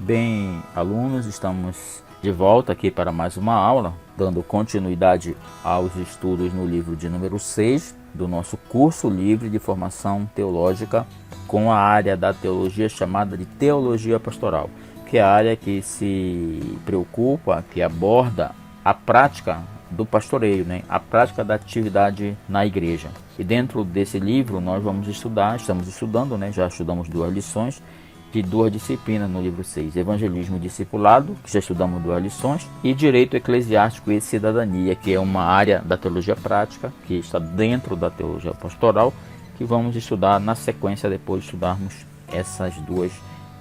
Bem, alunos, estamos de volta aqui para mais uma aula, dando continuidade aos estudos no livro de número 6 do nosso curso livre de formação teológica, com a área da teologia chamada de teologia pastoral, que é a área que se preocupa, que aborda a prática do pastoreio, a prática da atividade na igreja. E dentro desse livro nós estamos estudando, já estudamos 2 lições de 2 disciplinas no livro 6, Evangelismo e Discipulado, que já estudamos 2 lições, e Direito Eclesiástico e Cidadania, que é uma área da teologia prática, que está dentro da teologia pastoral, que vamos estudar na sequência depois de estudarmos essas 2,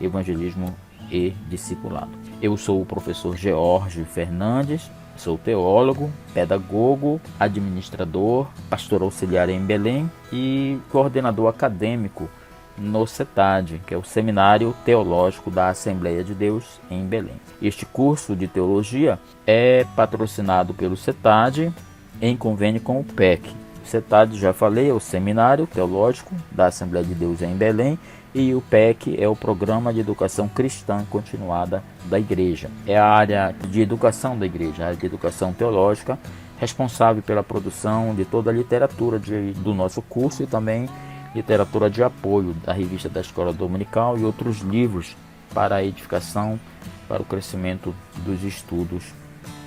Evangelismo e Discipulado. Eu sou o professor George Fernandes, sou teólogo, pedagogo, administrador, pastor auxiliar em Belém e coordenador acadêmico no CETAD, que é o Seminário Teológico da Assembleia de Deus em Belém. Este curso de teologia é patrocinado pelo CETAD em convênio com o PEC. O CETAD, já falei, é o Seminário Teológico da Assembleia de Deus em Belém, e o PEC é o Programa de Educação Cristã Continuada da Igreja. É a área de educação da Igreja, a área de educação teológica, responsável pela produção de toda a literatura do nosso curso e também literatura de apoio da revista da Escola Dominical e outros livros para a edificação, para o crescimento dos estudos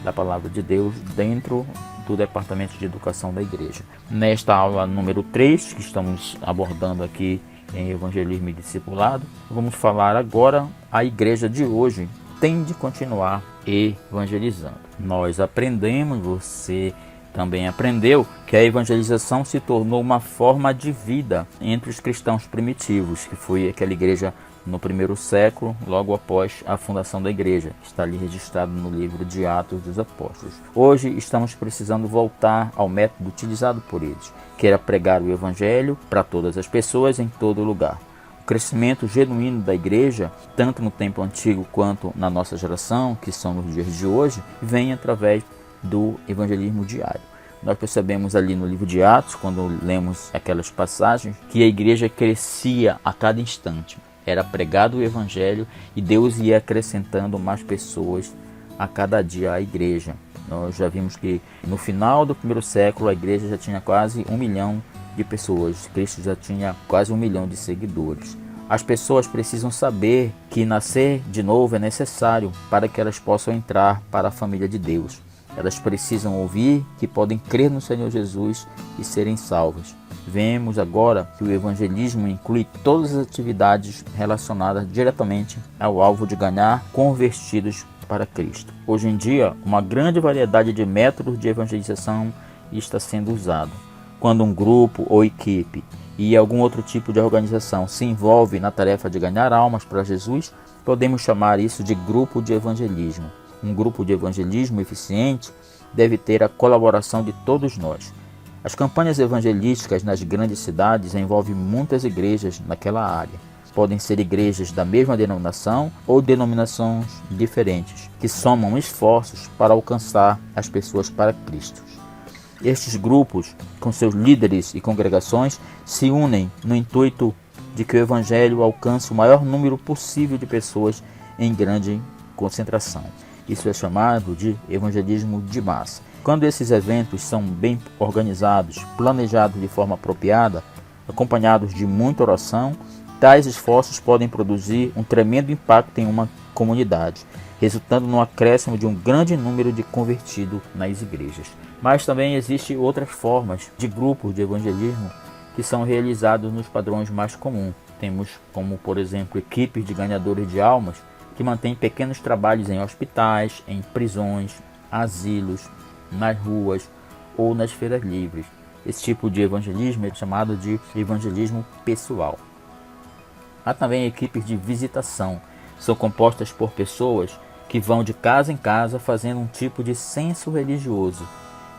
da Palavra de Deus dentro do Departamento de Educação da Igreja. Nesta aula número 3, que estamos abordando aqui em Evangelismo e Discipulado, vamos falar agora: a igreja de hoje tem de continuar evangelizando. Nós aprendemos, você também aprendeu, que a evangelização se tornou uma forma de vida entre os cristãos primitivos, que foi aquela igreja no 1º século, logo após a fundação da igreja. Está ali registrado no livro de Atos dos Apóstolos. Hoje estamos precisando voltar ao método utilizado por eles, que era pregar o evangelho para todas as pessoas em todo lugar. O crescimento genuíno da igreja, tanto no tempo antigo quanto na nossa geração, que são nos dias de hoje, vem através do evangelismo diário. Nós percebemos ali no livro de Atos, quando lemos aquelas passagens, que a igreja crescia a cada instante. Era pregado o evangelho e Deus ia acrescentando mais pessoas a cada dia à igreja. Nós já vimos que no final do 1º século a igreja já tinha quase 1 milhão de pessoas. Cristo já tinha quase 1 milhão de seguidores. As pessoas precisam saber que nascer de novo é necessário para que elas possam entrar para a família de Deus. Elas precisam ouvir que podem crer no Senhor Jesus e serem salvas. Vemos agora que o evangelismo inclui todas as atividades relacionadas diretamente ao alvo de ganhar convertidos para Cristo. Hoje em dia, uma grande variedade de métodos de evangelização está sendo usado. Quando um grupo ou equipe e algum outro tipo de organização se envolve na tarefa de ganhar almas para Jesus, podemos chamar isso de grupo de evangelismo. Um grupo de evangelismo eficiente deve ter a colaboração de todos nós. As campanhas evangelísticas nas grandes cidades envolvem muitas igrejas naquela área. Podem ser igrejas da mesma denominação ou denominações diferentes, que somam esforços para alcançar as pessoas para Cristo. Estes grupos, com seus líderes e congregações, se unem no intuito de que o evangelho alcance o maior número possível de pessoas em grande concentração. Isso é chamado de evangelismo de massa. Quando esses eventos são bem organizados, planejados de forma apropriada, acompanhados de muita oração, tais esforços podem produzir um tremendo impacto em uma comunidade, resultando no acréscimo de um grande número de convertidos nas igrejas. Mas também existem outras formas de grupos de evangelismo que são realizados nos padrões mais comuns. Temos como, por exemplo, equipes de ganhadores de almas que mantêm pequenos trabalhos em hospitais, em prisões, asilos, nas ruas ou nas feiras livres. Esse tipo de evangelismo é chamado de evangelismo pessoal. Há também equipes de visitação. São compostas por pessoas que vão de casa em casa fazendo um tipo de censo religioso,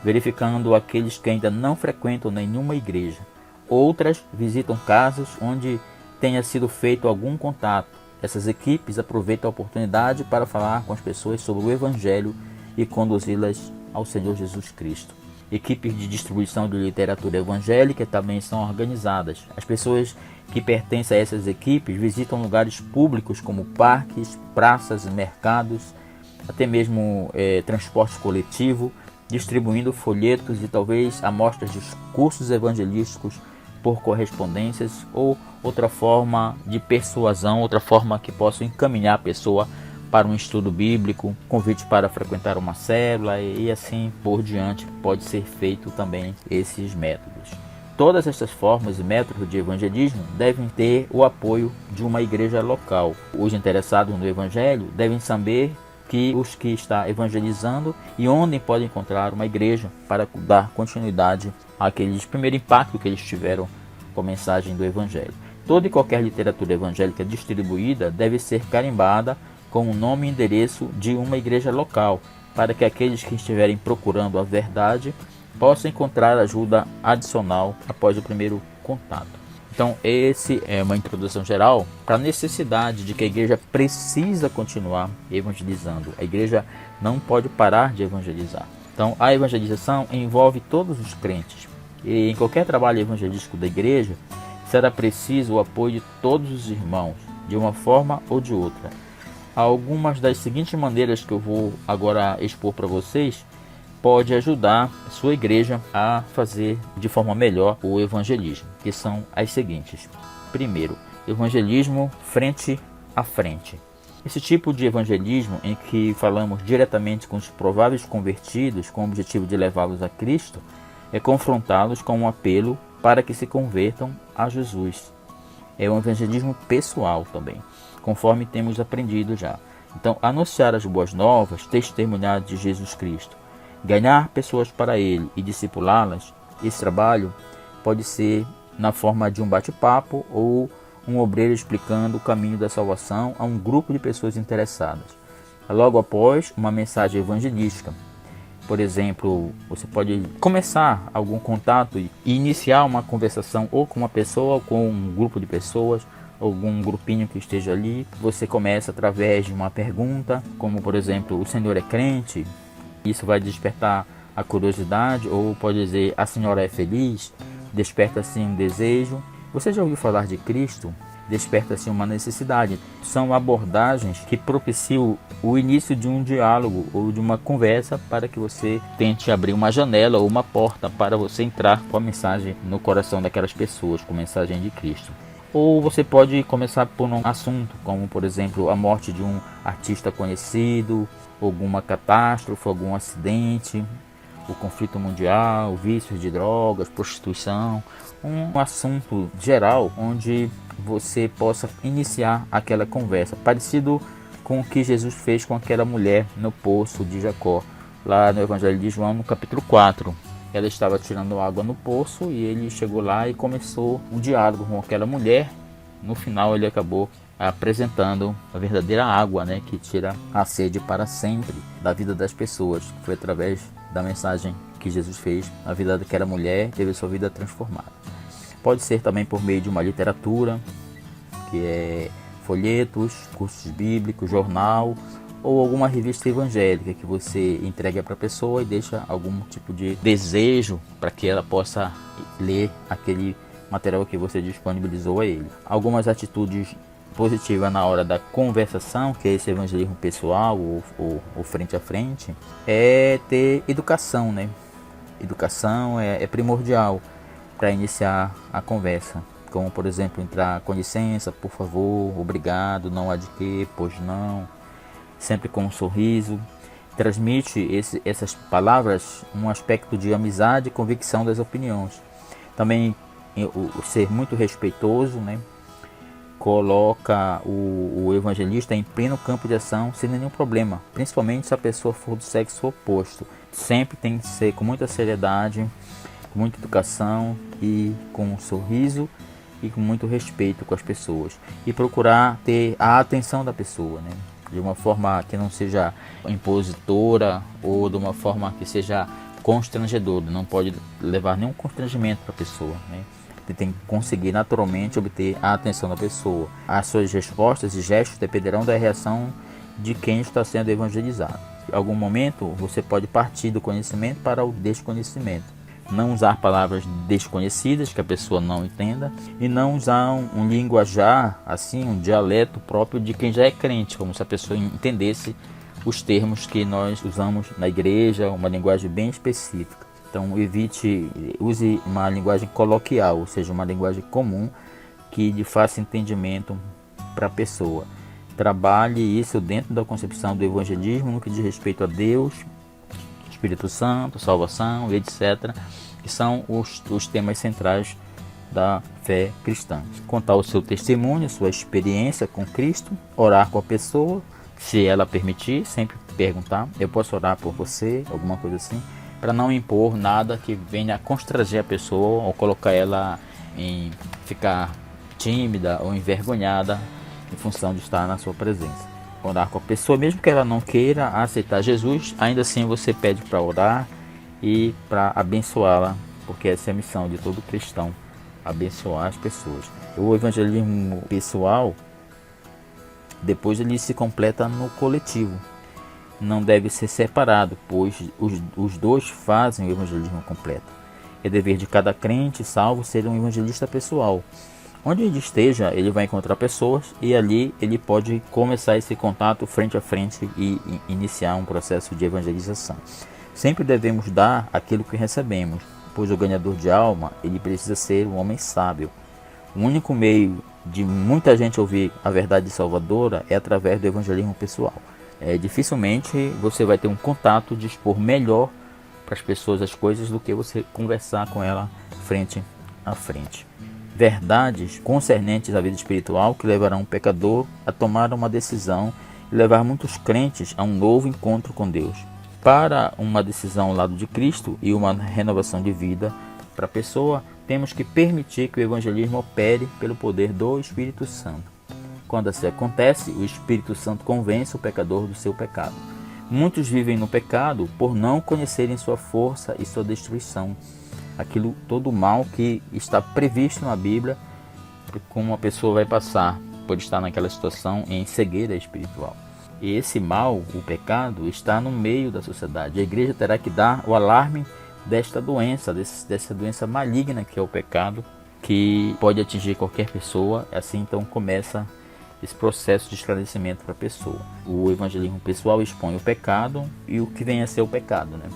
verificando aqueles que ainda não frequentam nenhuma igreja. Outras visitam casas onde tenha sido feito algum contato. Essas equipes aproveitam a oportunidade para falar com as pessoas sobre o evangelho e conduzi-las ao Senhor Jesus Cristo. Equipes de distribuição de literatura evangélica também são organizadas. As pessoas que pertencem a essas equipes visitam lugares públicos como parques, praças, mercados, até mesmo transporte coletivo, distribuindo folhetos e talvez amostras de cursos evangelísticos por correspondências ou outra forma de persuasão, outra forma que possa encaminhar a pessoa para um estudo bíblico, convite para frequentar uma célula e assim por diante. Pode ser feito também esses métodos. Todas estas formas e métodos de evangelismo devem ter o apoio de uma igreja local. Os interessados no evangelho devem saber que os que está evangelizando e onde podem encontrar uma igreja para dar continuidade àqueles primeiro impacto que eles tiveram com a mensagem do evangelho. Toda e qualquer literatura evangélica distribuída deve ser carimbada com o nome e endereço de uma igreja local, para que aqueles que estiverem procurando a verdade possam encontrar ajuda adicional após o primeiro contato. Então, esse é uma introdução geral para a necessidade de que a igreja precisa continuar evangelizando. A igreja não pode parar de evangelizar. Então, a evangelização envolve todos os crentes. E em qualquer trabalho evangelístico da igreja, será preciso o apoio de todos os irmãos, de uma forma ou de outra. Algumas das seguintes maneiras que eu vou agora expor para vocês pode ajudar a sua igreja a fazer de forma melhor o evangelismo, que são as seguintes. Primeiro, evangelismo frente a frente. Esse tipo de evangelismo em que falamos diretamente com os prováveis convertidos com o objetivo de levá-los a Cristo é confrontá-los com um apelo para que se convertam a Jesus. É um evangelismo pessoal também, conforme temos aprendido já. Então, anunciar as boas novas, testemunhar de Jesus Cristo, ganhar pessoas para Ele e discipulá-las, esse trabalho pode ser na forma de um bate-papo ou um obreiro explicando o caminho da salvação a um grupo de pessoas interessadas. Logo após, uma mensagem evangelística. Por exemplo, você pode começar algum contato e iniciar uma conversação ou com uma pessoa ou com um grupo de pessoas, algum grupinho que esteja ali. Você começa através de uma pergunta, como por exemplo, o senhor é crente? Isso vai despertar a curiosidade, ou pode dizer, a senhora é feliz? Desperta assim um desejo. Você já ouviu falar de Cristo? Desperta assim uma necessidade. São abordagens que propiciam o início de um diálogo ou de uma conversa para que você tente abrir uma janela ou uma porta para você entrar com a mensagem no coração daquelas pessoas, com a mensagem de Cristo. Ou você pode começar por um assunto, como por exemplo a morte de um artista conhecido, alguma catástrofe, algum acidente, o conflito mundial, vícios de drogas, prostituição, um assunto geral onde você possa iniciar aquela conversa, parecido com o que Jesus fez com aquela mulher no poço de Jacó, lá no Evangelho de João, no capítulo 4. Ela estava tirando água no poço e ele chegou lá e começou um diálogo com aquela mulher. No final ele acabou apresentando a verdadeira água, que tira a sede para sempre da vida das pessoas. Foi através da mensagem que Jesus fez, a vida daquela mulher teve sua vida transformada. Pode ser também por meio de uma literatura, que é folhetos, cursos bíblicos, jornal ou alguma revista evangélica que você entrega para a pessoa e deixa algum tipo de desejo para que ela possa ler aquele material que você disponibilizou a ele. Algumas atitudes positivas na hora da conversação, que é esse evangelismo pessoal ou frente a frente, é ter educação, Educação é primordial para iniciar a conversa, como por exemplo entrar com licença, por favor, obrigado, não há de quê, pois não, sempre com um sorriso. Transmite essas palavras um aspecto de amizade e convicção das opiniões. Também o ser muito respeitoso, coloca o evangelista em pleno campo de ação sem nenhum problema, principalmente se a pessoa for do sexo oposto. Sempre tem que ser com muita seriedade, com muita educação e com um sorriso e com muito respeito com as pessoas, e procurar ter a atenção da pessoa, de uma forma que não seja impositora ou de uma forma que seja constrangedora. Não pode levar nenhum constrangimento para a pessoa, Você tem que conseguir naturalmente obter a atenção da pessoa. As suas respostas e gestos dependerão da reação de quem está sendo evangelizado. Em algum momento você pode partir do conhecimento para o desconhecimento. não usar palavras desconhecidas que a pessoa não entenda e não usar um linguajar, assim, um dialeto próprio de quem já é crente, como se a pessoa entendesse os termos que nós usamos na igreja, uma linguagem bem específica. Então use uma linguagem coloquial, ou seja, uma linguagem comum que de fácil entendimento para a pessoa. Trabalhe isso dentro da concepção do evangelismo no que diz respeito a Deus, Espírito Santo, salvação, etc., que são os temas centrais da fé cristã. Contar o seu testemunho, sua experiência com Cristo, orar com a pessoa, se ela permitir, sempre perguntar, eu posso orar por você, alguma coisa assim, para não impor nada que venha a constranger a pessoa ou colocar ela em ficar tímida ou envergonhada em função de estar na sua presença. Orar com a pessoa, mesmo que ela não queira aceitar Jesus, ainda assim você pede para orar e para abençoá-la, porque essa é a missão de todo cristão, abençoar as pessoas. O evangelismo pessoal, depois ele se completa no coletivo, não deve ser separado, pois os dois fazem o evangelismo completo. É dever de cada crente salvo ser um evangelista pessoal. Onde ele esteja, ele vai encontrar pessoas e ali ele pode começar esse contato frente a frente e iniciar um processo de evangelização. Sempre devemos dar aquilo que recebemos, pois o ganhador de alma, ele precisa ser um homem sábio. O único meio de muita gente ouvir a verdade salvadora é através do evangelismo pessoal. Dificilmente você vai ter um contato de expor melhor para as pessoas as coisas do que você conversar com ela frente a frente. Verdades concernentes à vida espiritual que levarão o pecador a tomar uma decisão e levar muitos crentes a um novo encontro com Deus. Para uma decisão ao lado de Cristo e uma renovação de vida para a pessoa, temos que permitir que o evangelismo opere pelo poder do Espírito Santo. Quando assim acontece, o Espírito Santo convence o pecador do seu pecado. Muitos vivem no pecado por não conhecerem sua força e sua destruição. Todo o mal que está previsto na Bíblia, como uma pessoa vai passar por estar naquela situação em cegueira espiritual. E esse mal, o pecado, está no meio da sociedade. A igreja terá que dar o alarme desta doença, dessa doença maligna que é o pecado, que pode atingir qualquer pessoa. Assim então começa esse processo de esclarecimento para a pessoa. O evangelismo pessoal expõe o pecado e o que vem a ser o pecado, né?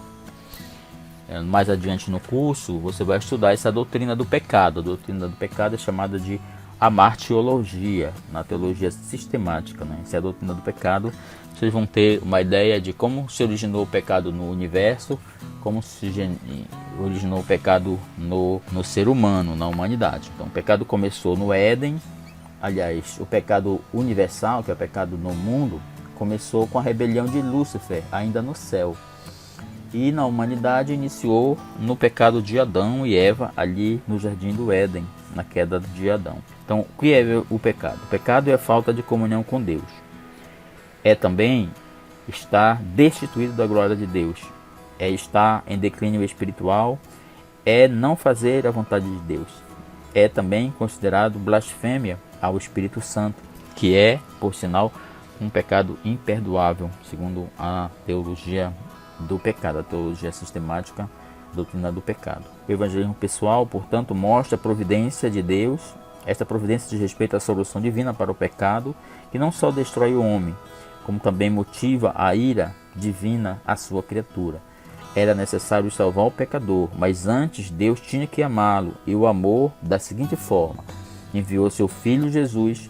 Mais adiante no curso, você vai estudar essa doutrina do pecado. A doutrina do pecado é chamada de amartiologia, na teologia sistemática, né? Essa é a doutrina do pecado. Vocês vão ter uma ideia de como se originou o pecado no universo, como se originou o pecado no ser humano, na humanidade. Então, o pecado começou no Éden. Aliás, o pecado universal, que é o pecado no mundo, começou com a rebelião de Lúcifer, ainda no céu. E na humanidade iniciou no pecado de Adão e Eva, ali no jardim do Éden, na queda de Adão. Então, o que é o pecado? O pecado é a falta de comunhão com Deus. É também estar destituído da glória de Deus. É estar em declínio espiritual. É não fazer a vontade de Deus. É também considerado blasfêmia ao Espírito Santo, que é, por sinal, um pecado imperdoável, segundo a teologia do pecado, a teologia sistemática, a doutrina do pecado. O evangelismo pessoal, portanto, mostra a providência de Deus. Esta providência diz respeito à solução divina para o pecado, que não só destrói o homem, como também motiva a ira divina à sua criatura. Era necessário salvar o pecador, mas antes Deus tinha que amá-lo, e o amou da seguinte forma: enviou seu Filho Jesus,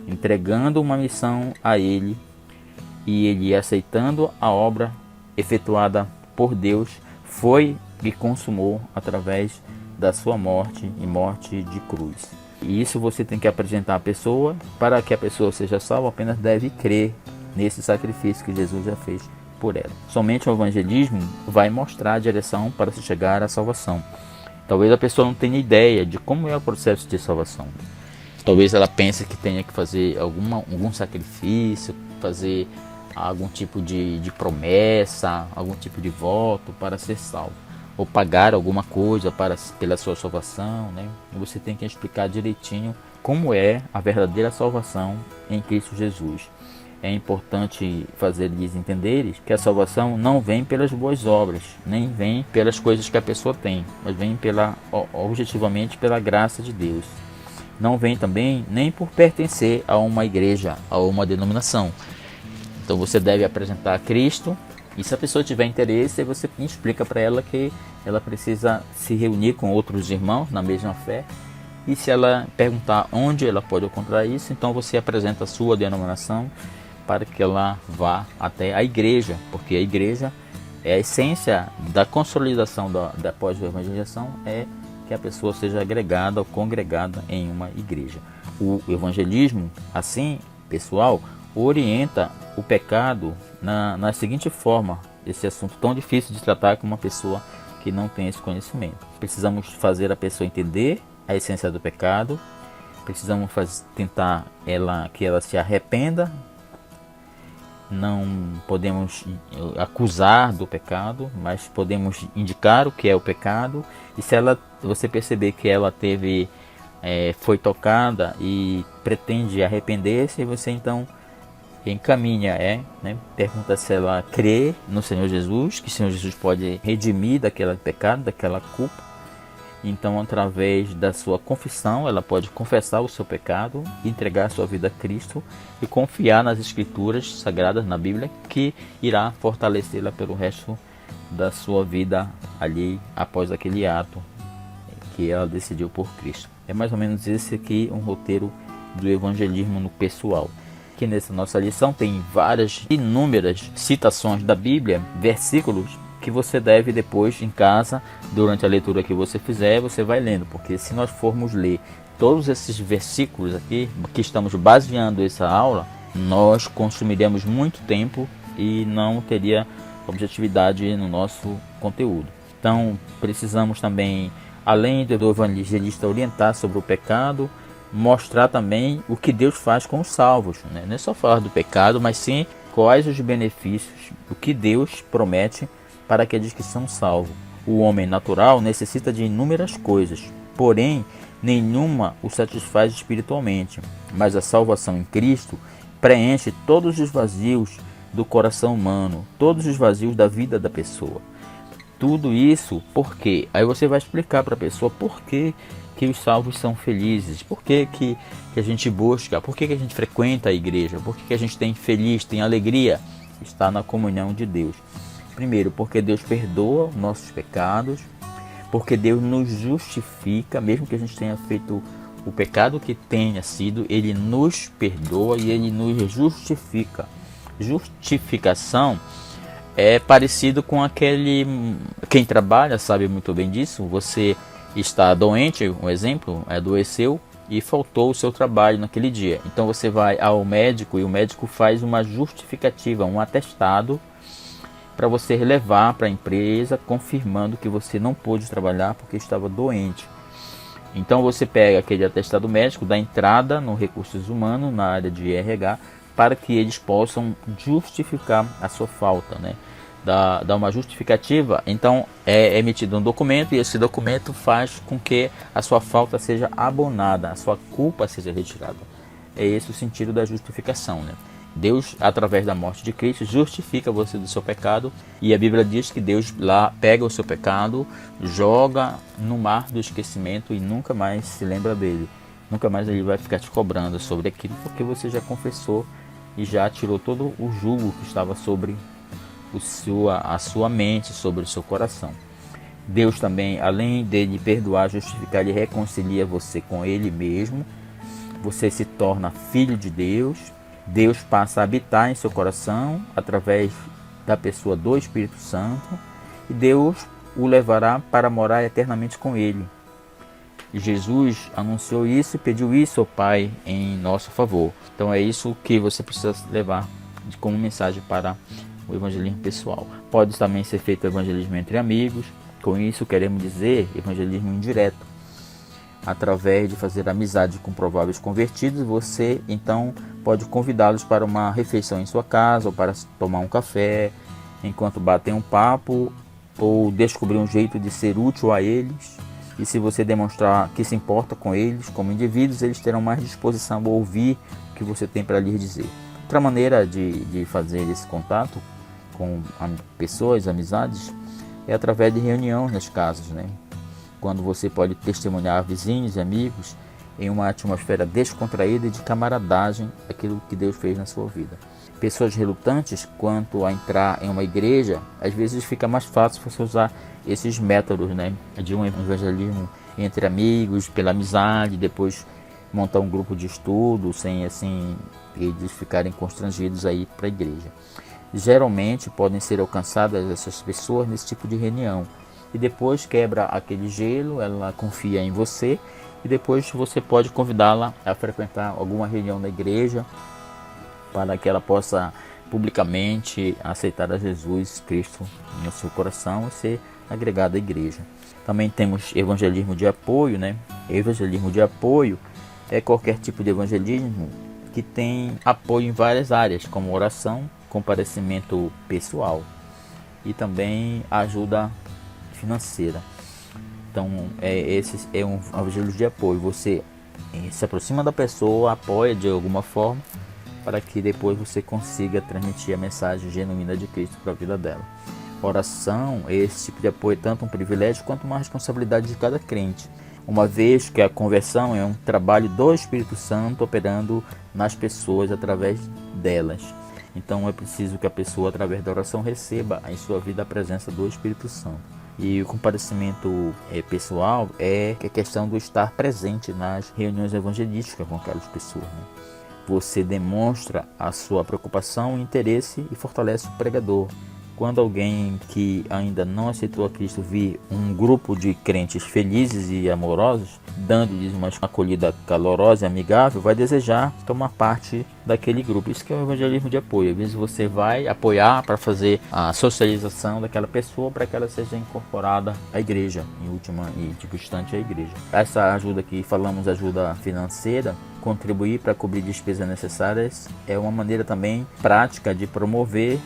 entregando uma missão a ele, e ele, aceitando a obra efetuada por Deus, foi e consumou através da sua morte e morte de cruz. E isso você tem que apresentar à pessoa. Para que a pessoa seja salva, apenas deve crer nesse sacrifício que Jesus já fez por ela. Somente o evangelismo vai mostrar a direção para se chegar à salvação. Talvez a pessoa não tenha ideia de como é o processo de salvação. Talvez ela pense que tenha que fazer algum sacrifício, fazer algum tipo de promessa, algum tipo de voto para ser salvo, ou pagar alguma coisa pela sua salvação, né? E você tem que explicar direitinho como é a verdadeira salvação em Cristo Jesus. é importante fazer-lhes entenderes que a salvação não vem pelas boas obras, nem vem pelas coisas que a pessoa tem, mas vem objetivamente pela graça de Deus. Não vem também nem por pertencer a uma igreja, a uma denominação. Então você deve apresentar a Cristo, e se a pessoa tiver interesse, você explica para ela que ela precisa se reunir com outros irmãos na mesma fé. E se ela perguntar onde ela pode encontrar isso, então você apresenta a sua denominação para que ela vá até a igreja, porque a igreja é a essência da consolidação da pós-evangelização, é que a pessoa seja agregada ou congregada em uma igreja. O evangelismo, assim, pessoal, orienta o pecado na seguinte forma: esse assunto tão difícil de tratar com uma pessoa que não tem esse conhecimento. Precisamos fazer a pessoa entender a essência do pecado, precisamos tentar que ela se arrependa, não podemos acusar do pecado, mas podemos indicar o que é o pecado, e se você perceber que ela foi tocada e pretende arrepender-se, você então encaminha, pergunta se ela crê no Senhor Jesus, que o Senhor Jesus pode redimir daquele pecado, daquela culpa. Então, através da sua confissão, ela pode confessar o seu pecado, entregar a sua vida a Cristo e confiar nas Escrituras Sagradas, na Bíblia, que irá fortalecê-la pelo resto da sua vida ali, após aquele ato que ela decidiu por Cristo. É mais ou menos esse aqui um roteiro do evangelismo no pessoal. Aqui nessa nossa lição tem inúmeras citações da Bíblia, versículos, que você deve depois em casa, durante a leitura que você fizer, você vai lendo, porque se nós formos ler todos esses versículos aqui, que estamos baseando essa aula, nós consumiremos muito tempo e não teria objetividade no nosso conteúdo. Então precisamos também, além do evangelista orientar sobre o pecado, mostrar também o que Deus faz com os salvos, né? Não é só falar do pecado, mas sim quais os benefícios, o que Deus promete para aqueles que são salvos. O homem natural necessita de inúmeras coisas, porém nenhuma o satisfaz espiritualmente, mas a salvação em Cristo preenche todos os vazios do coração humano, todos os vazios da vida da pessoa. Tudo isso por quê? Aí você vai explicar para a pessoa por que os salvos são felizes, por que a gente busca, por que a gente frequenta a igreja, por que a gente tem alegria, está na comunhão de Deus. Primeiro, porque Deus perdoa os nossos pecados, porque Deus nos justifica, mesmo que a gente tenha feito o pecado que tenha sido, Ele nos perdoa e Ele nos justifica. Justificação é parecido com quem trabalha sabe muito bem disso. Você está doente, um exemplo, adoeceu e faltou o seu trabalho naquele dia. Então você vai ao médico e o médico faz uma justificativa, um atestado, para você levar para a empresa, confirmando que você não pôde trabalhar porque estava doente. Então você pega aquele atestado médico, dá entrada no Recursos Humanos, na área de RH, para que eles possam justificar a sua falta, né? Dá uma justificativa, então é emitido um documento e esse documento faz com que a sua falta seja abonada, a sua culpa seja retirada. É esse o sentido da justificação, né? Deus, através da morte de Cristo, justifica você do seu pecado, e a Bíblia diz que Deus lá pega o seu pecado, joga no mar do esquecimento e nunca mais se lembra dele. Nunca mais ele vai ficar te cobrando sobre aquilo, porque você já confessou e já tirou todo o jugo que estava sobre a sua mente, sobre o seu coração. Deus também, além dele perdoar, justificar, ele reconcilia você com ele mesmo. Você se torna filho de Deus. Deus passa a habitar em seu coração através da pessoa do Espírito Santo, e Deus o levará para morar eternamente com ele. E Jesus anunciou isso e pediu isso ao Pai em nosso favor. Então é isso que você precisa levar como mensagem para o evangelismo pessoal. Pode também ser feito evangelismo entre amigos. Com isso queremos dizer evangelismo indireto. Através de fazer amizade com prováveis convertidos, você então pode convidá-los para uma refeição em sua casa, ou para tomar um café, enquanto batem um papo, ou descobrir um jeito de ser útil a eles. E se você demonstrar que se importa com eles como indivíduos, eles terão mais disposição a ouvir o que você tem para lhes dizer. outra maneira de fazer esse contato com pessoas, amizades, é através de reuniões nas casas, né? Quando você pode testemunhar vizinhos e amigos em uma atmosfera descontraída e de camaradagem aquilo que Deus fez na sua vida. Pessoas relutantes quanto a entrar em uma igreja, às vezes fica mais fácil você usar esses métodos, né, de um evangelismo entre amigos, pela amizade, depois montar um grupo de estudo sem assim eles ficarem constrangidos a ir para a igreja. Geralmente podem ser alcançadas essas pessoas nesse tipo de reunião e depois quebra aquele gelo, ela confia em você e depois você pode convidá-la a frequentar alguma reunião na igreja para que ela possa publicamente aceitar a Jesus Cristo no seu coração e ser agregada à igreja. Também temos evangelismo de apoio, né? Evangelismo de apoio é qualquer tipo de evangelismo que tem apoio em várias áreas, como oração, comparecimento pessoal e também ajuda financeira. Então, esse é um evangelismo de apoio. Você se aproxima da pessoa, apoia de alguma forma, para que depois você consiga transmitir a mensagem genuína de Cristo para a vida dela. Oração, esse tipo de apoio é tanto um privilégio quanto uma responsabilidade de cada crente, uma vez que a conversão é um trabalho do Espírito Santo operando nas pessoas através delas. Então é preciso que a pessoa, através da oração, receba em sua vida a presença do Espírito Santo. E o comparecimento pessoal é a questão do estar presente nas reuniões evangelísticas com aquelas pessoas, né? Você demonstra a sua preocupação, interesse e fortalece o pregador. Quando alguém que ainda não aceitou a Cristo vir um grupo de crentes felizes e amorosos, dando-lhes uma acolhida calorosa e amigável, vai desejar tomar parte daquele grupo. Isso que é o evangelismo de apoio. Às vezes você vai apoiar para fazer a socialização daquela pessoa para que ela seja incorporada à igreja, em última e de instante à igreja. Essa ajuda que falamos, ajuda financeira, contribuir para cobrir despesas necessárias, é uma maneira também prática de promover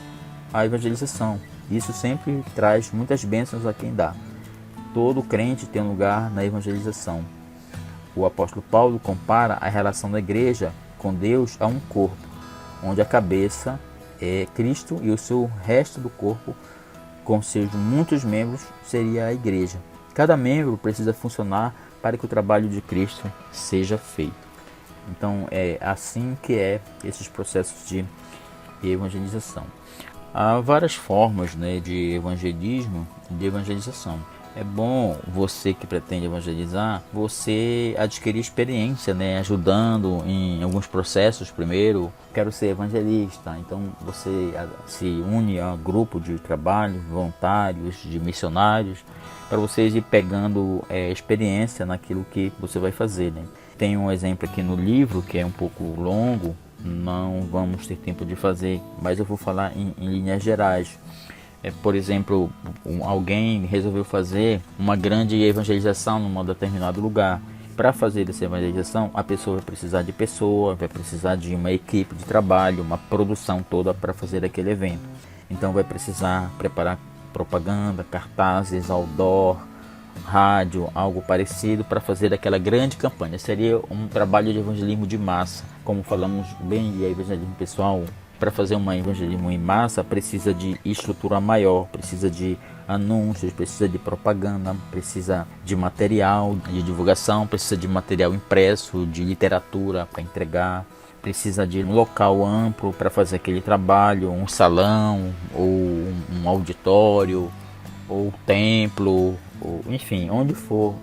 a evangelização. Isso sempre traz muitas bênçãos a quem dá. Todo crente tem um lugar na evangelização. O apóstolo Paulo compara a relação da igreja com Deus a um corpo, onde a cabeça é Cristo e o seu resto do corpo, com seus muitos membros, seria a igreja. Cada membro precisa funcionar para que o trabalho de Cristo seja feito. Então é assim que esses processos de evangelização. Há várias formas, né, de evangelismo, de evangelização. É bom você que pretende evangelizar, você adquirir experiência, né, ajudando em alguns processos primeiro. Quero ser evangelista, então você se une a um grupo de trabalho, voluntários, de missionários, para vocês ir pegando experiência naquilo que você vai fazer, né. Tem um exemplo aqui no livro que é um pouco longo, não vamos ter tempo de fazer, mas eu vou falar em linhas gerais. Por exemplo, alguém resolveu fazer uma grande evangelização num determinado lugar. Para fazer essa evangelização, a pessoa vai precisar de pessoa, vai precisar de uma equipe de trabalho, uma produção toda para fazer aquele evento. Então vai precisar preparar propaganda, cartazes, outdoor, rádio, algo parecido para fazer aquela grande campanha. Seria um trabalho de evangelismo de massa, como falamos bem, e evangelismo pessoal. Para fazer um evangelismo em massa precisa de estrutura maior, precisa de anúncios, precisa de propaganda, precisa de material de divulgação, precisa de material impresso, de literatura para entregar, precisa de um local amplo para fazer aquele trabalho, um salão ou um auditório ou templo, ou, enfim, onde for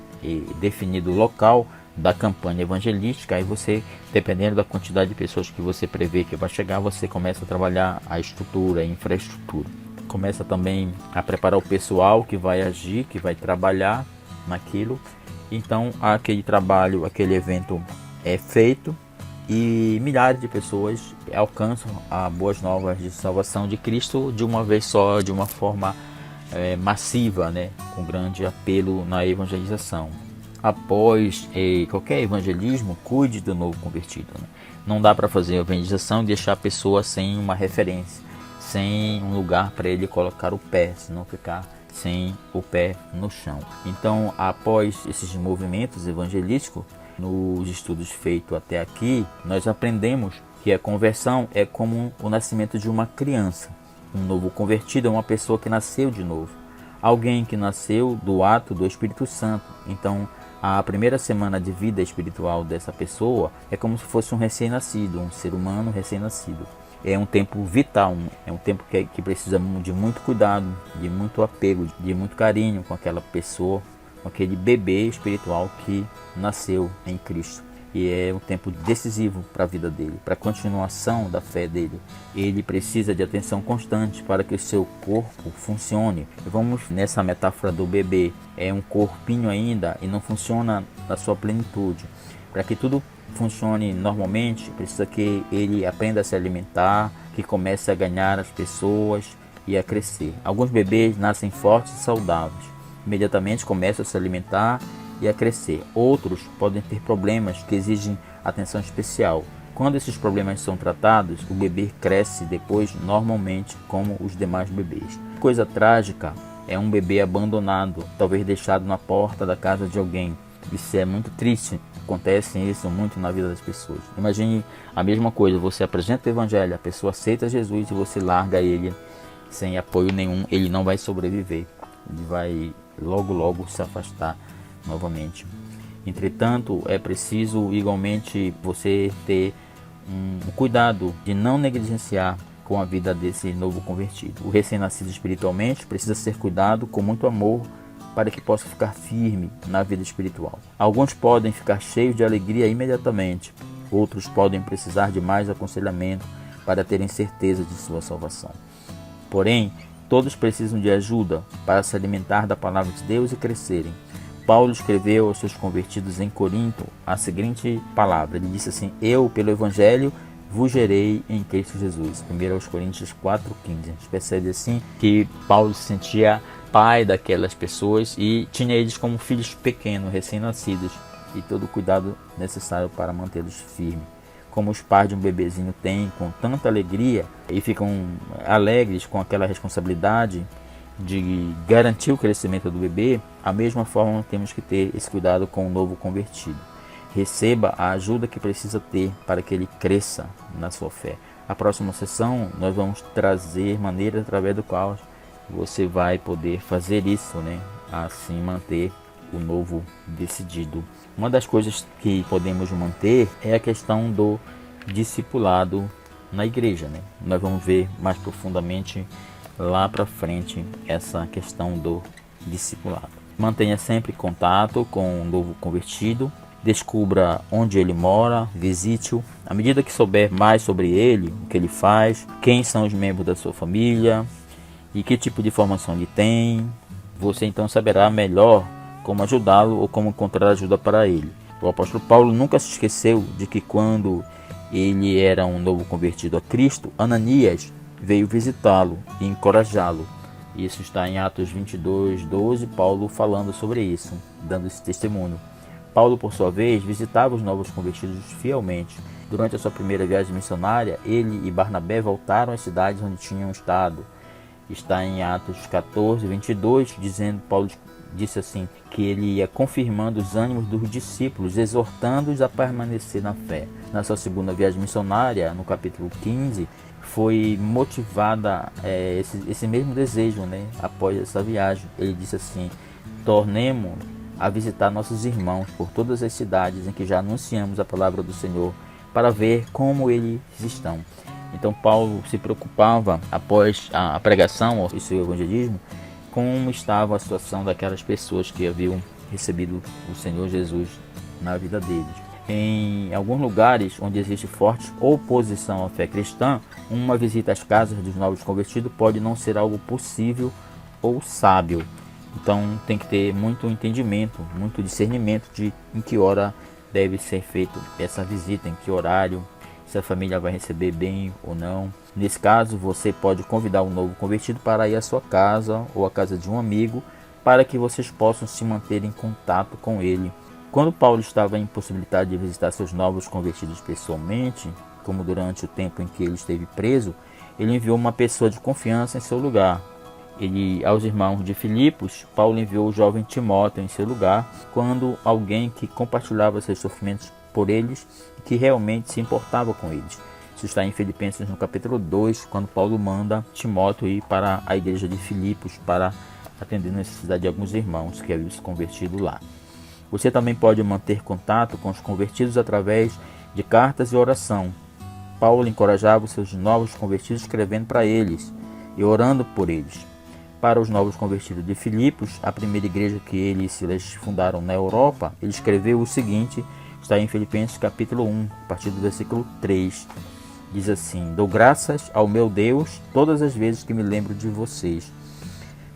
definido o local da campanha evangelística. Aí você, dependendo da quantidade de pessoas que você prevê que vai chegar, você começa a trabalhar a estrutura, a infraestrutura. Começa também a preparar o pessoal que vai agir, que vai trabalhar naquilo. Então aquele trabalho, aquele evento é feito e milhares de pessoas alcançam as boas novas de salvação de Cristo de uma vez só, de uma forma massiva, né, com grande apelo na evangelização. Após qualquer evangelismo, cuide do novo convertido, né? Não dá para fazer evangelização e deixar a pessoa sem uma referência, sem um lugar para ele colocar o pé, senão ficar sem o pé no chão. Então, após esses movimentos evangelísticos, nos estudos feitos até aqui, nós aprendemos que a conversão é como o nascimento de uma criança. Um novo convertido é uma pessoa que nasceu de novo, alguém que nasceu do ato do Espírito Santo. Então, a primeira semana de vida espiritual dessa pessoa é como se fosse um recém-nascido, um ser humano recém-nascido. É um tempo vital, é um tempo que precisa de muito cuidado, de muito apego, de muito carinho com aquela pessoa, com aquele bebê espiritual que nasceu em Cristo. E é um tempo decisivo para a vida dele, para a continuação da fé dele. Ele precisa de atenção constante para que o seu corpo funcione. Vamos nessa metáfora do bebê, é um corpinho ainda e não funciona na sua plenitude. Para que tudo funcione normalmente, precisa que ele aprenda a se alimentar, que comece a ganhar as pessoas e a crescer. Alguns bebês nascem fortes e saudáveis, imediatamente começam a se alimentar e a crescer. Outros podem ter problemas que exigem atenção especial. Quando esses problemas são tratados, o bebê cresce depois normalmente como os demais bebês. Coisa trágica é um bebê abandonado, talvez deixado na porta da casa de alguém. Isso é muito triste, acontece isso muito na vida das pessoas. Imagine a mesma coisa, você apresenta o evangelho, a pessoa aceita Jesus e você larga ele sem apoio nenhum, ele não vai sobreviver, ele vai logo se afastar novamente. Entretanto, é preciso igualmente você ter um cuidado de não negligenciar com a vida desse novo convertido. O recém-nascido espiritualmente precisa ser cuidado com muito amor para que possa ficar firme na vida espiritual. Alguns podem ficar cheios de alegria imediatamente, outros podem precisar de mais aconselhamento para terem certeza de sua salvação. Porém, todos precisam de ajuda para se alimentar da palavra de Deus e crescerem. Paulo escreveu aos seus convertidos em Corinto a seguinte palavra, ele disse assim: eu, pelo Evangelho, vos gerei em Cristo Jesus. 1 Coríntios 4,15. A gente percebe assim que Paulo se sentia pai daquelas pessoas e tinha eles como filhos pequenos, recém-nascidos, e todo o cuidado necessário para mantê-los firmes. Como os pais de um bebezinho têm com tanta alegria e ficam alegres com aquela responsabilidade de garantir o crescimento do bebê, a mesma forma temos que ter esse cuidado com o novo convertido. Receba a ajuda que precisa ter para que ele cresça na sua fé. A próxima sessão nós vamos trazer maneiras através do qual você vai poder fazer isso, né? Assim manter o novo decidido. Uma das coisas que podemos manter é a questão do discipulado na igreja, né? Nós vamos ver mais profundamente lá para frente essa questão do discipulado. Mantenha sempre contato com o novo convertido, descubra onde ele mora, visite-o. À medida que souber mais sobre ele, o que ele faz, quem são os membros da sua família e que tipo de formação ele tem, você então saberá melhor como ajudá-lo ou como encontrar ajuda para ele. O apóstolo Paulo nunca se esqueceu de que quando ele era um novo convertido a Cristo, Ananias veio visitá-lo e encorajá-lo. Isso está em Atos 22:12, Paulo falando sobre isso, dando esse testemunho. Paulo, por sua vez, visitava os novos convertidos fielmente. Durante a sua primeira viagem missionária, ele e Barnabé voltaram às cidades onde tinham estado. Está em Atos 14:22, dizendo, Paulo disse assim, que ele ia confirmando os ânimos dos discípulos, exortando-os a permanecer na fé. Na sua segunda viagem missionária, no capítulo 15, foi motivada esse mesmo desejo, né? Após essa viagem, ele disse assim: tornemo a visitar nossos irmãos por todas as cidades em que já anunciamos a palavra do Senhor, para ver como eles estão. Então Paulo se preocupava, após a pregação e seu evangelismo, como estava a situação daquelas pessoas que haviam recebido o Senhor Jesus na vida deles. Em alguns lugares onde existe forte oposição à fé cristã, uma visita às casas dos novos convertidos pode não ser algo possível ou sábio. Então tem que ter muito entendimento, muito discernimento de em que hora deve ser feita essa visita, em que horário, se a família vai receber bem ou não. Nesse caso, você pode convidar um novo convertido para ir à sua casa ou à casa de um amigo, para que vocês possam se manter em contato com ele. Quando Paulo estava em possibilidade de visitar seus novos convertidos pessoalmente, como durante o tempo em que ele esteve preso, ele enviou uma pessoa de confiança em seu lugar. Aos irmãos de Filipos, Paulo enviou o jovem Timóteo em seu lugar, quando alguém que compartilhava seus sofrimentos por eles e que realmente se importava com eles. Isso está em Filipenses no capítulo 2, quando Paulo manda Timóteo ir para a igreja de Filipos para atender a necessidade de alguns irmãos que haviam se convertido lá. Você também pode manter contato com os convertidos através de cartas e oração. Paulo encorajava os seus novos convertidos escrevendo para eles e orando por eles. Para os novos convertidos de Filipos, a primeira igreja que eles fundaram na Europa, ele escreveu o seguinte, está em Filipenses capítulo 1, a partir do versículo 3. Diz assim: dou graças ao meu Deus todas as vezes que me lembro de vocês,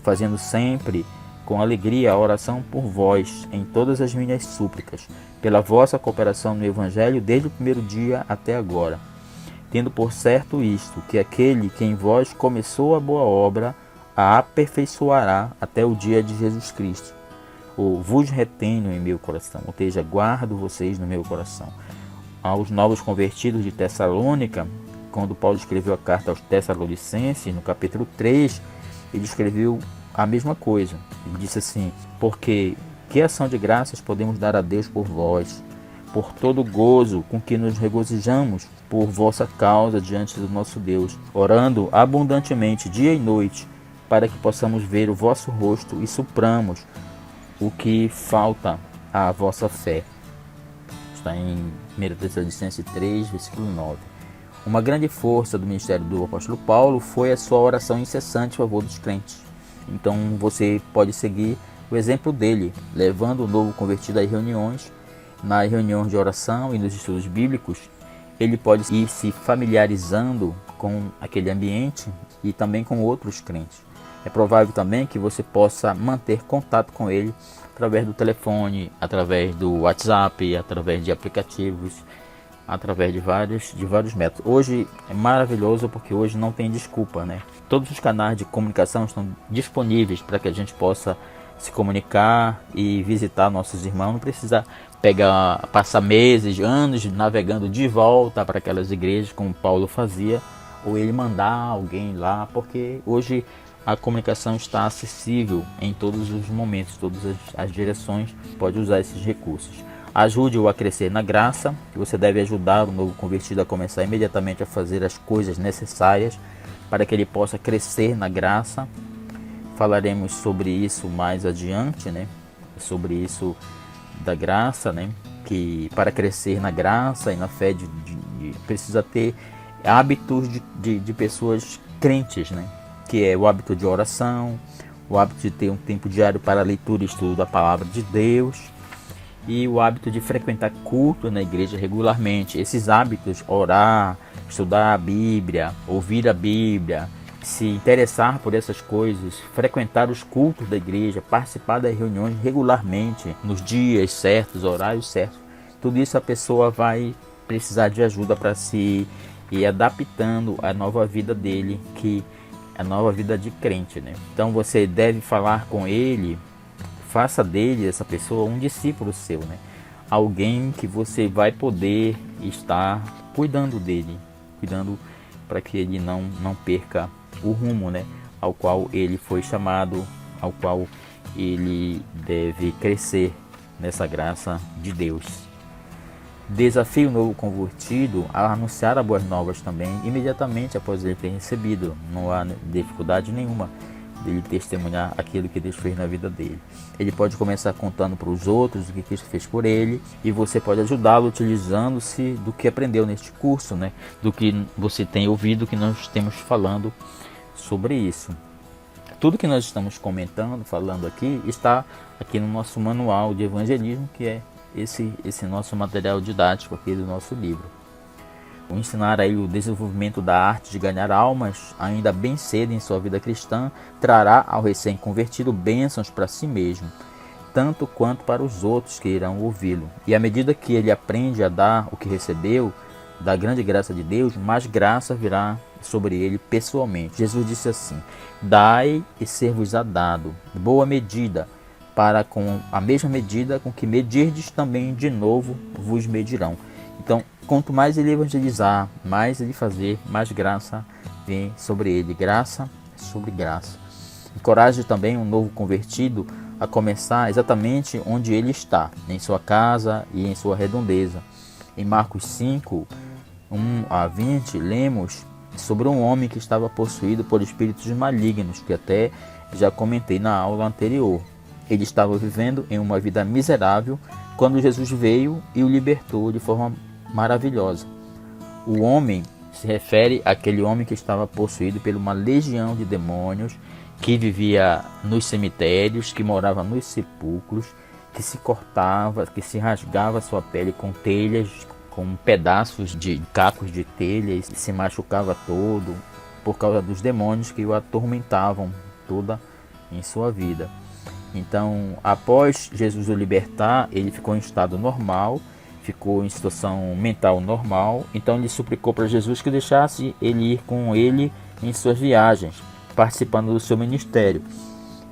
fazendo sempre com alegria a oração por vós em todas as minhas súplicas, pela vossa cooperação no Evangelho desde o primeiro dia até agora, tendo por certo isto, que aquele que em vós começou a boa obra a aperfeiçoará até o dia de Jesus Cristo. Ou vos retenho em meu coração, ou seja, guardo vocês no meu coração. Aos novos convertidos de Tessalônica, quando Paulo escreveu a carta aos Tessalonicenses, no capítulo 3, ele escreveu a mesma coisa. Ele disse assim: porque que ação de graças podemos dar a Deus por vós, por todo o gozo com que nos regozijamos por vossa causa diante do nosso Deus, orando abundantemente dia e noite, para que possamos ver o vosso rosto e supramos o que falta à vossa fé. Está em 1 Tessalonicenses 3, versículo 9. Uma grande força do ministério do apóstolo Paulo foi a sua oração incessante a favor dos crentes. Então você pode seguir o exemplo dele, levando o novo convertido às reuniões, nas reuniões de oração e nos estudos bíblicos. Ele pode ir se familiarizando com aquele ambiente e também com outros crentes. É provável também que você possa manter contato com ele através do telefone, através do WhatsApp, através de aplicativos, através de vários métodos. Hoje é maravilhoso porque hoje não tem desculpa, né? Todos os canais de comunicação estão disponíveis para que a gente possa se comunicar e visitar nossos irmãos. Não precisa passar meses, anos navegando de volta para aquelas igrejas como Paulo fazia, ou ele mandar alguém lá, porque hoje a comunicação está acessível em todos os momentos, todas as direções, pode usar esses recursos. Ajude-o a crescer na graça, que você deve ajudar o novo convertido a começar imediatamente a fazer as coisas necessárias para que ele possa crescer na graça. Falaremos sobre isso mais adiante, né? Sobre isso da graça, né? Que para crescer na graça e na fé precisa ter hábitos de pessoas crentes, né? Que é o hábito de oração, o hábito de ter um tempo diário para leitura e estudo da palavra de Deus e o hábito de frequentar culto na igreja regularmente. Esses hábitos, orar, estudar a Bíblia, ouvir a Bíblia, se interessar por essas coisas, frequentar os cultos da igreja, participar das reuniões regularmente, nos dias certos, horários certos, tudo isso a pessoa vai precisar de ajuda para se ir adaptando à nova vida dele, que a nova vida de crente, né? Então você deve falar com ele, faça dele, essa pessoa, um discípulo seu, né? Alguém que você vai poder estar cuidando dele, cuidando para que ele não perca o rumo, né? Ao qual ele foi chamado, ao qual ele deve crescer nessa graça de Deus. Desafie o novo convertido a anunciar as boas novas também, imediatamente após ele ter recebido. Não há dificuldade nenhuma dele testemunhar aquilo que Deus fez na vida dele. Ele pode começar contando para os outros o que Cristo fez por ele, e você pode ajudá-lo utilizando-se do que aprendeu neste curso, né? Do que você tem ouvido, que nós temos falando sobre isso. Tudo que nós estamos comentando, falando aqui, está aqui no nosso manual de evangelismo, que é esse nosso material didático aqui do nosso livro. O ensinar aí o desenvolvimento da arte de ganhar almas, ainda bem cedo em sua vida cristã, trará ao recém-convertido bênçãos para si mesmo, tanto quanto para os outros que irão ouvi-lo. E à medida que ele aprende a dar o que recebeu, da grande graça de Deus, mais graça virá sobre ele pessoalmente. Jesus disse assim: dai e ser-vos-á dado, boa medida, para com a mesma medida com que medirdes também de novo vos medirão. Então, quanto mais ele evangelizar, mais ele fazer, mais graça vem sobre ele. Graça sobre graça. Encoraje também um novo convertido a começar exatamente onde ele está, em sua casa e em sua redondeza. Em Marcos 5, 1 a 20, lemos sobre um homem que estava possuído por espíritos malignos, que até já comentei na aula anterior. Ele estava vivendo em uma vida miserável quando Jesus veio e o libertou de forma maravilhosa. O homem se refere àquele homem que estava possuído por uma legião de demônios, que vivia nos cemitérios, que morava nos sepulcros, que se cortava, que se rasgava sua pele com telhas, com pedaços de cacos de telha, e se machucava todo por causa dos demônios que o atormentavam toda em sua vida. Então, após Jesus o libertar, ele ficou em estado normal, ficou em situação mental normal. Então ele suplicou para Jesus que deixasse ele ir com ele em suas viagens, participando do seu ministério.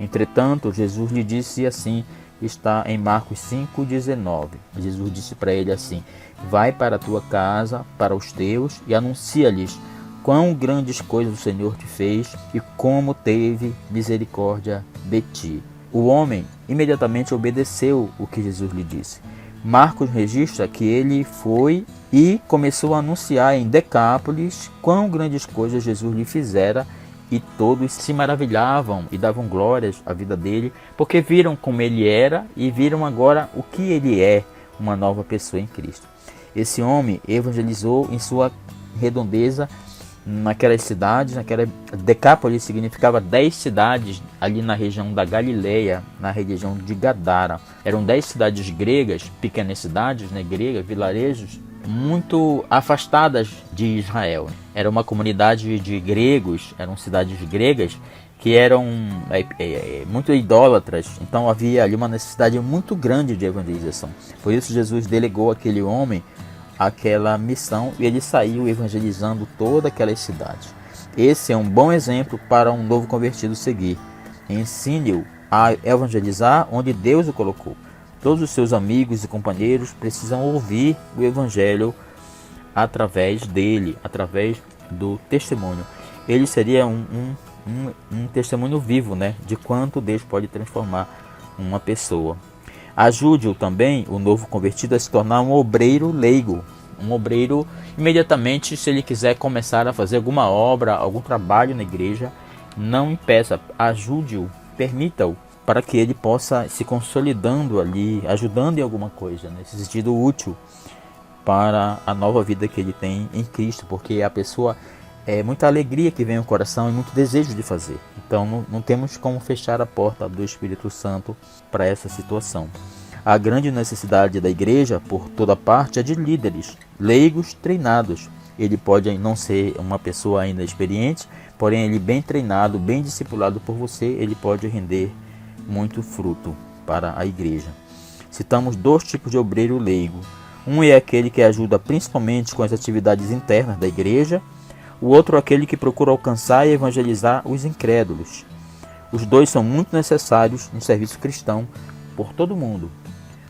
Entretanto, Jesus lhe disse assim, está em Marcos 5,19. Jesus disse para ele assim: vai para a tua casa, para os teus, e anuncia-lhes quão grandes coisas o Senhor te fez e como teve misericórdia de ti. O homem imediatamente obedeceu o que Jesus lhe disse. Marcos registra que ele foi e começou a anunciar em Decápolis quão grandes coisas Jesus lhe fizera, e todos se maravilhavam e davam glórias à vida dele, porque viram como ele era e viram agora o que ele é, uma nova pessoa em Cristo. Esse homem evangelizou em sua redondeza naquelas cidades. Decápolis significava 10 cidades ali na região da Galileia, na região de Gadara. Eram 10 cidades gregas, pequenas cidades, gregas, vilarejos, muito afastadas de Israel. Era uma comunidade de gregos, eram cidades gregas que eram muito idólatras. Então havia ali uma necessidade muito grande de evangelização. Por isso Jesus delegou àquele homem aquela missão e ele saiu evangelizando toda aquela cidade. Esse é um bom exemplo para um novo convertido seguir. Ensine-o a evangelizar onde Deus o colocou. Todos os seus amigos e companheiros precisam ouvir o evangelho através dele, através do testemunho. Ele seria um testemunho vivo, de quanto Deus pode transformar uma pessoa. Ajude-o também, o novo convertido, a se tornar um obreiro leigo. Um obreiro, imediatamente, se ele quiser começar a fazer alguma obra, algum trabalho na igreja, não impeça, ajude-o, permita-o, para que ele possa se consolidando ali, ajudando em alguma coisa, nesse sentido útil para a nova vida que ele tem em Cristo, porque a pessoa é muita alegria que vem ao coração e muito desejo de fazer. Então não temos como fechar a porta do Espírito Santo para essa situação. A grande necessidade da igreja, por toda parte, é de líderes, leigos, treinados. Ele pode não ser uma pessoa ainda experiente, porém ele bem treinado, bem discipulado por você, ele pode render muito fruto para a igreja. Citamos 2 tipos de obreiro leigo. Um é aquele que ajuda principalmente com as atividades internas da igreja. O outro é aquele que procura alcançar e evangelizar os incrédulos. Os 2 são muito necessários no serviço cristão por todo mundo.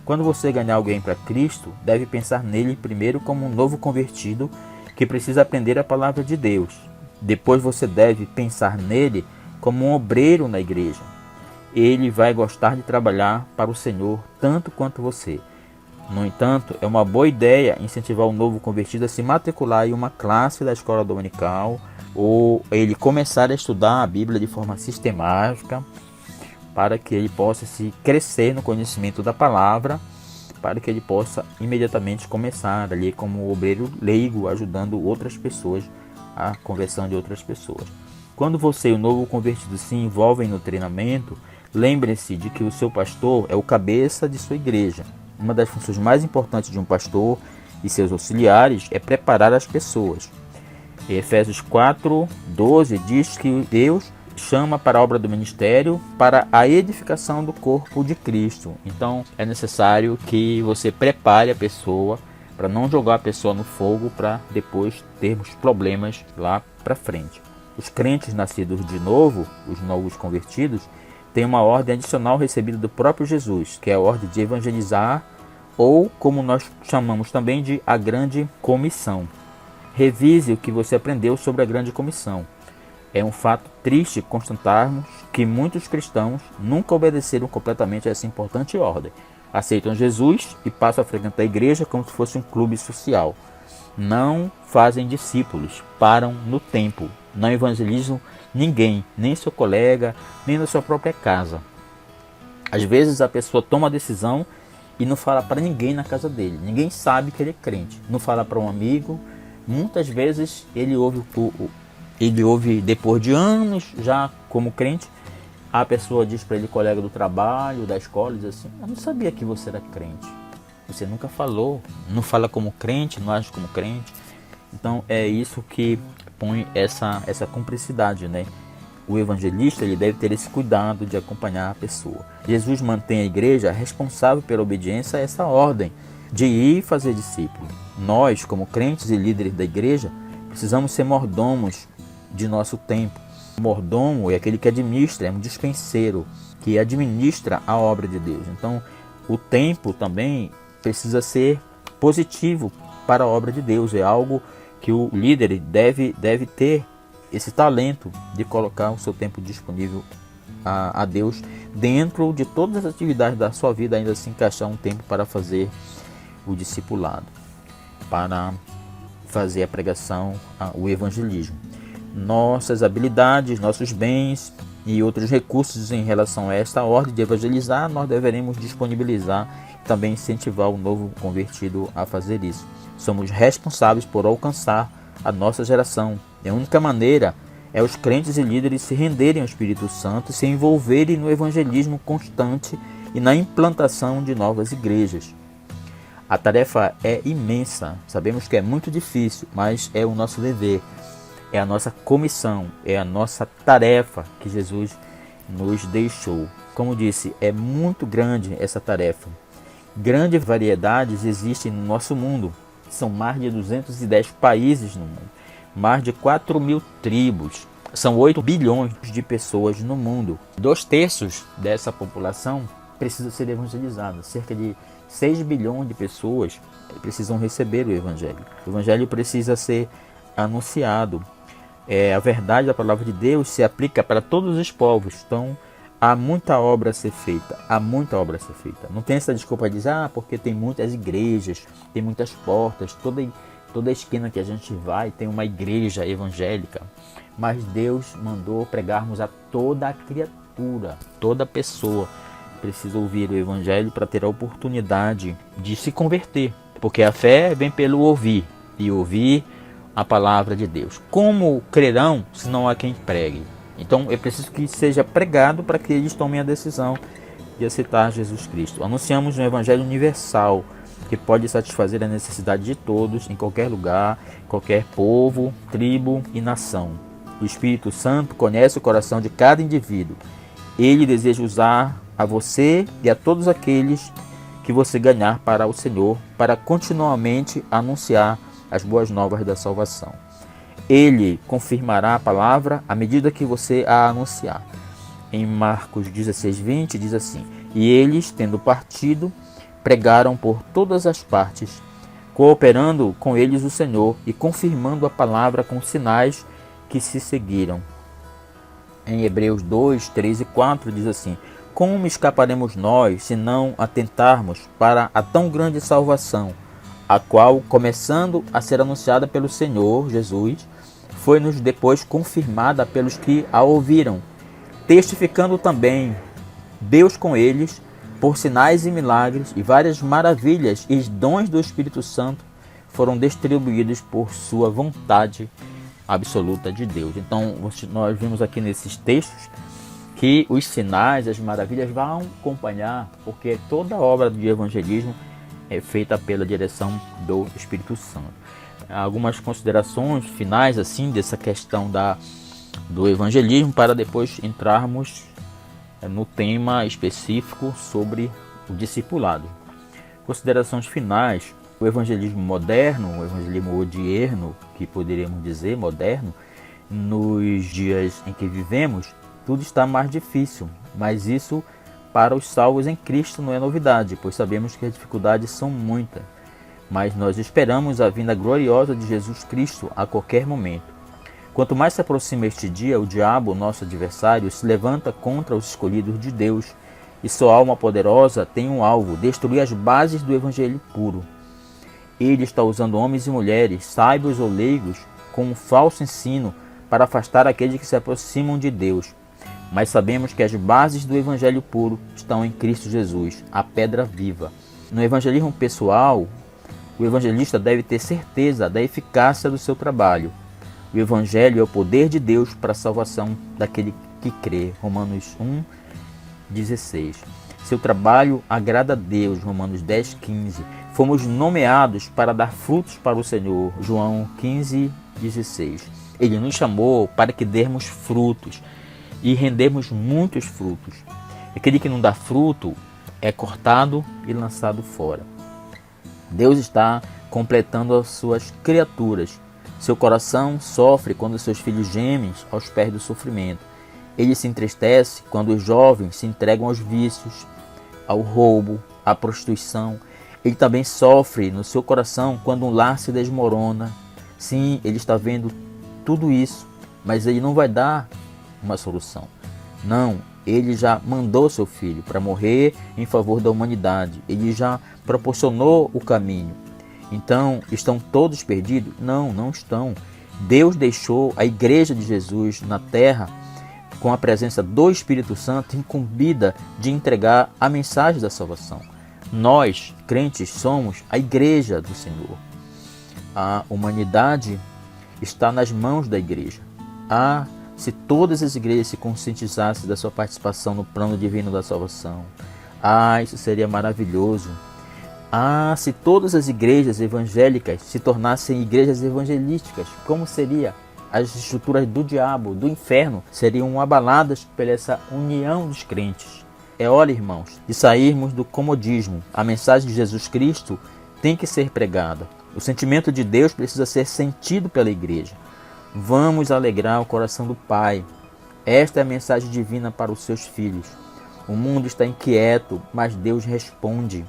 Quando você ganhar alguém para Cristo, deve pensar nele primeiro como um novo convertido que precisa aprender a palavra de Deus. Depois você deve pensar nele como um obreiro na igreja. Ele vai gostar de trabalhar para o Senhor tanto quanto você. No entanto, é uma boa ideia incentivar o novo convertido a se matricular em uma classe da escola dominical, ou ele começar a estudar a Bíblia de forma sistemática, para que ele possa se crescer no conhecimento da palavra, para que ele possa imediatamente começar ali como obreiro leigo, ajudando outras pessoas, a conversão de outras pessoas. Quando você e o novo convertido se envolvem no treinamento, lembre-se de que o seu pastor é o cabeça de sua igreja. Uma das funções mais importantes de um pastor e seus auxiliares é preparar as pessoas. Em Efésios 4:12 diz que Deus chama para a obra do ministério, para a edificação do corpo de Cristo. Então é necessário que você prepare a pessoa para não jogar a pessoa no fogo para depois termos problemas lá para frente. Os crentes nascidos de novo, os novos convertidos, têm uma ordem adicional recebida do próprio Jesus, que é a ordem de evangelizar, ou como nós chamamos também de a grande comissão. Revise o que você aprendeu sobre a grande comissão. É um fato triste constatarmos que muitos cristãos nunca obedeceram completamente a essa importante ordem. Aceitam Jesus e passam a frequentar a igreja como se fosse um clube social. não fazem discípulos, param no tempo, não evangelizam ninguém, nem seu colega, nem na sua própria casa. Às vezes a pessoa toma a decisão e não fala para ninguém na casa dele, ninguém sabe que ele é crente, não fala para um amigo. Muitas vezes ele ouve depois de anos já como crente, a pessoa diz para ele, colega do trabalho, da escola, diz assim: eu não sabia que você era crente, você nunca falou, não fala como crente, não age como crente. Então é isso que põe essa cumplicidade, né? O evangelista, ele deve ter esse cuidado de acompanhar a pessoa. Jesus mantém a igreja responsável pela obediência a essa ordem de ir fazer discípulo. Nós, como crentes e líderes da igreja, precisamos ser mordomos de nosso tempo. O mordomo é aquele que administra, é um dispenseiro, que administra a obra de Deus. Então, o tempo também precisa ser positivo para a obra de Deus. É algo que o líder deve ter esse talento de colocar o seu tempo disponível a Deus dentro de todas as atividades da sua vida, ainda assim encaixar um tempo para fazer o discipulado, para fazer a pregação, o evangelismo. Nossas habilidades, nossos bens e outros recursos em relação a esta ordem de evangelizar, nós deveremos disponibilizar e também incentivar o novo convertido a fazer isso. Somos responsáveis por alcançar a nossa geração. E a única maneira é os crentes e líderes se renderem ao Espírito Santo, se envolverem no evangelismo constante e na implantação de novas igrejas. A tarefa é imensa, sabemos que é muito difícil, mas é o nosso dever, é a nossa comissão, é a nossa tarefa que Jesus nos deixou. Como disse, é muito grande essa tarefa. Grandes variedades existem no nosso mundo. São mais de 210 países no mundo, mais de 4.000 tribos, são 8 bilhões de pessoas no mundo. 2/3 dessa população precisa ser evangelizada, cerca de 6 bilhões de pessoas precisam receber o Evangelho. O Evangelho precisa ser anunciado. A verdade da palavra de Deus se aplica para todos os povos. Então, há muita obra a ser feita, há muita obra a ser feita. Não tem essa desculpa de dizer, porque tem muitas igrejas, tem muitas portas, toda esquina que a gente vai tem uma igreja evangélica. Mas Deus mandou pregarmos a toda a criatura, toda pessoa precisa ouvir o evangelho para ter a oportunidade de se converter. Porque a fé vem pelo ouvir, e ouvir a palavra de Deus. Como crerão se não há quem pregue? Então é preciso que seja pregado para que eles tomem a decisão de aceitar Jesus Cristo. Anunciamos um evangelho universal que pode satisfazer a necessidade de todos, em qualquer lugar, qualquer povo, tribo e nação. O Espírito Santo conhece o coração de cada indivíduo. Ele deseja usar a você e a todos aqueles que você ganhar para o Senhor, para continuamente anunciar as boas novas da salvação. Ele confirmará a palavra à medida que você a anunciar. Em Marcos 16:20 diz assim: e eles, tendo partido, pregaram por todas as partes, cooperando com eles o Senhor e confirmando a palavra com sinais que se seguiram. Em Hebreus 2:3 e 4 diz assim: como escaparemos nós se não atentarmos para a tão grande salvação, a qual, começando a ser anunciada pelo Senhor Jesus, foi-nos depois confirmada pelos que a ouviram, testificando também Deus com eles, por sinais e milagres e várias maravilhas e dons do Espírito Santo foram distribuídos por sua vontade absoluta de Deus. Então, nós vimos aqui nesses textos que os sinais, as maravilhas vão acompanhar, porque toda obra de evangelismo é feita pela direção do Espírito Santo. Algumas considerações finais assim dessa questão do evangelismo, para depois entrarmos no tema específico sobre o discipulado. Considerações finais: o evangelismo moderno, o evangelismo odierno, que poderíamos dizer moderno, nos dias em que vivemos, tudo está mais difícil, mas isso para os salvos em Cristo não é novidade, pois sabemos que as dificuldades são muitas, mas nós esperamos a vinda gloriosa de Jesus Cristo a qualquer momento. Quanto mais se aproxima este dia, o diabo, nosso adversário, se levanta contra os escolhidos de Deus, e sua alma poderosa tem um alvo: destruir as bases do evangelho puro. Ele está usando homens e mulheres, sábios ou leigos, com um falso ensino para afastar aqueles que se aproximam de Deus. Mas sabemos que as bases do evangelho puro estão em Cristo Jesus, a pedra viva. No evangelismo pessoal, o evangelista deve ter certeza da eficácia do seu trabalho. O evangelho é o poder de Deus para a salvação daquele que crê. Romanos 1:16. Seu trabalho agrada a Deus. Romanos 10:15. Fomos nomeados para dar frutos para o Senhor. João 15:16. Ele nos chamou para que dermos frutos e rendemos muitos frutos. Aquele que não dá fruto é cortado e lançado fora. Deus está completando as suas criaturas. Seu coração sofre quando seus filhos gemem aos pés do sofrimento. Ele se entristece quando os jovens se entregam aos vícios, ao roubo, à prostituição. Ele também sofre no seu coração quando um lar se desmorona. Sim, ele está vendo tudo isso, mas ele não vai dar uma solução. Não, ele já mandou seu filho para morrer em favor da humanidade. Ele já proporcionou o caminho. Então, estão todos perdidos? Não, não estão. Deus deixou a igreja de Jesus na terra com a presença do Espírito Santo incumbida de entregar a mensagem da salvação. Nós, crentes, somos a igreja do Senhor. A humanidade está nas mãos da igreja. Se todas as igrejas se conscientizassem da sua participação no plano divino da salvação. Isso seria maravilhoso. Se todas as igrejas evangélicas se tornassem igrejas evangelísticas, como seria? As estruturas do diabo, do inferno, seriam abaladas por essa união dos crentes. É hora, irmãos, de sairmos do comodismo. A mensagem de Jesus Cristo tem que ser pregada. O sentimento de Deus precisa ser sentido pela igreja. Vamos alegrar o coração do Pai. Esta é a mensagem divina para os seus filhos. O mundo está inquieto, mas Deus responde.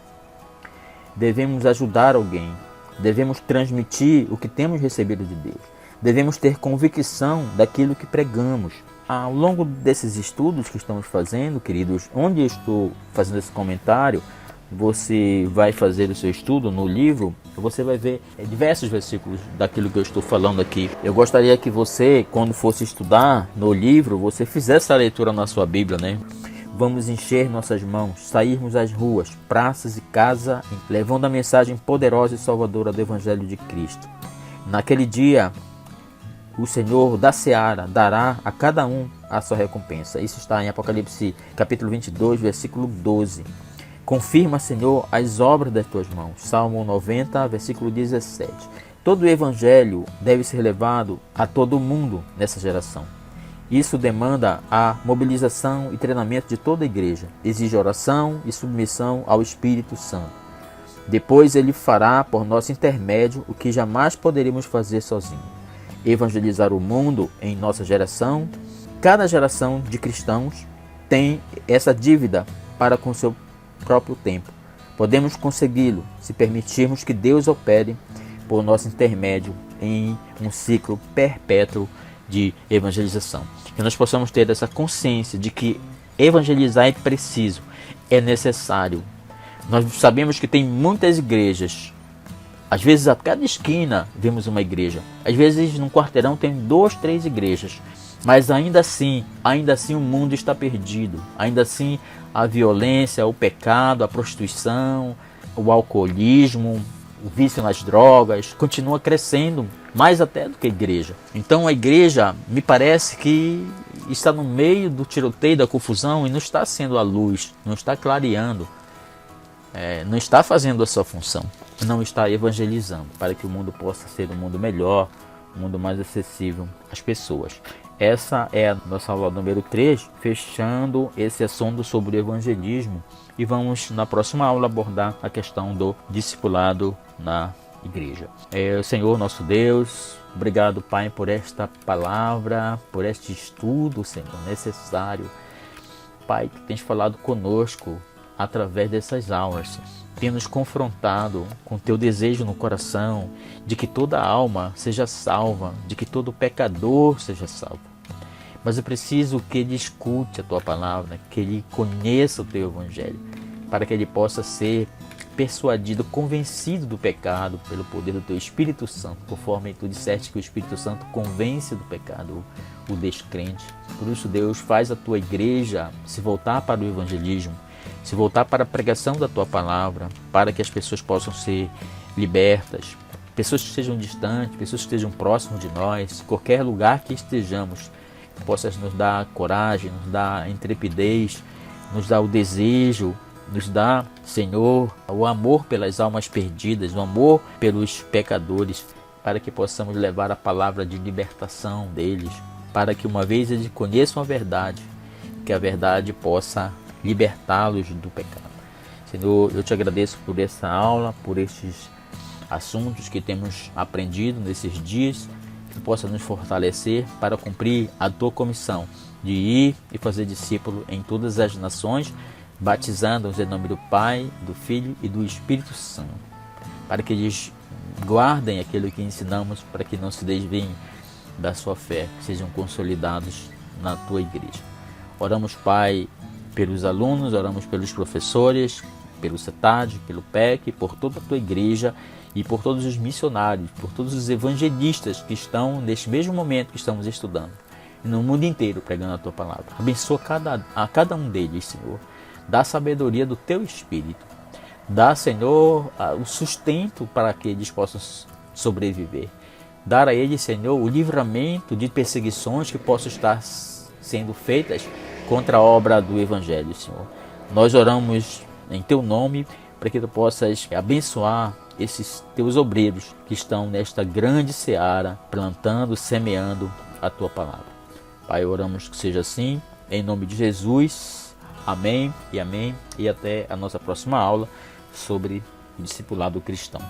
Devemos ajudar alguém. Devemos transmitir o que temos recebido de Deus. Devemos ter convicção daquilo que pregamos. Ao longo desses estudos que estamos fazendo, queridos, onde eu estou fazendo esse comentário, você vai fazer o seu estudo no livro, você vai ver diversos versículos daquilo que eu estou falando aqui. Eu gostaria que você, quando fosse estudar no livro, você fizesse a leitura na sua Bíblia, né? Vamos encher nossas mãos, sairmos às ruas, praças e casa, levando a mensagem poderosa e salvadora do Evangelho de Cristo. Naquele dia, o Senhor da Seara dará a cada um a sua recompensa. Isso está em Apocalipse capítulo 22, versículo 12. Confirma, Senhor, as obras das tuas mãos. Salmo 90, versículo 17. Todo o evangelho deve ser levado a todo mundo nessa geração. Isso demanda a mobilização e treinamento de toda a igreja. Exige oração e submissão ao Espírito Santo. Depois ele fará por nosso intermédio o que jamais poderíamos fazer sozinho. Evangelizar o mundo em nossa geração. Cada geração de cristãos tem essa dívida para com seu próprio tempo. Podemos consegui-lo se permitirmos que Deus opere por nosso intermédio em um ciclo perpétuo de evangelização. Que nós possamos ter essa consciência de que evangelizar é preciso, é necessário. Nós sabemos que tem muitas igrejas. Às vezes a cada esquina vemos uma igreja. Às vezes num quarteirão tem 2, 3 igrejas. Mas ainda assim o mundo está perdido. Ainda assim a violência, o pecado, a prostituição, o alcoolismo, o vício nas drogas continua crescendo, mais até do que a igreja. Então a igreja me parece que está no meio do tiroteio, da confusão, e não está sendo a luz, não está clareando, não está fazendo a sua função, não está evangelizando para que o mundo possa ser um mundo melhor, um mundo mais acessível às pessoas. Essa é a nossa aula número 3, fechando esse assunto sobre o evangelismo, e vamos na próxima aula abordar a questão do discipulado na igreja. O Senhor nosso Deus, obrigado, Pai, por esta palavra, por este estudo, Senhor, necessário. Pai, que tens falado conosco através dessas aulas, tem nos confrontado com teu desejo no coração de que toda alma seja salva, de que todo pecador seja salvo. Mas eu preciso que ele escute a tua palavra, que ele conheça o teu evangelho, para que ele possa ser persuadido, convencido do pecado pelo poder do teu Espírito Santo, conforme tu disseste que o Espírito Santo convence do pecado o descrente. Por isso, Deus, faz a tua igreja se voltar para o evangelismo, se voltar para a pregação da tua palavra, para que as pessoas possam ser libertas, pessoas que estejam distantes, pessoas que estejam próximas de nós, qualquer lugar que estejamos, que possas nos dar coragem, nos dar intrepidez, nos dar o desejo, nos dá, Senhor, o amor pelas almas perdidas, o amor pelos pecadores, para que possamos levar a palavra de libertação deles, para que uma vez eles conheçam a verdade, que a verdade possa libertá-los do pecado. Senhor, eu te agradeço por essa aula, por estes assuntos que temos aprendido nesses dias, que possa nos fortalecer para cumprir a tua comissão de ir e fazer discípulo em todas as nações, batizando-os em nome do Pai, do Filho e do Espírito Santo, para que eles guardem aquilo que ensinamos, para que não se desviem da sua fé, que sejam consolidados na tua igreja. Oramos, Pai, pelos alunos, oramos pelos professores, pelo CETAD, pelo PEC, por toda a tua igreja e por todos os missionários, por todos os evangelistas que estão neste mesmo momento que estamos estudando, e no mundo inteiro pregando a tua palavra. Abençoa a cada um deles, Senhor. Dá a sabedoria do teu Espírito. Dá, Senhor, o sustento para que eles possam sobreviver. Dar a eles, Senhor, o livramento de perseguições que possam estar sendo feitas contra a obra do Evangelho, Senhor. Nós oramos em teu nome para que tu possas abençoar esses teus obreiros que estão nesta grande seara, plantando, semeando a tua palavra. Pai, oramos que seja assim, em nome de Jesus. Amém e amém. E até a nossa próxima aula sobre o discipulado cristão.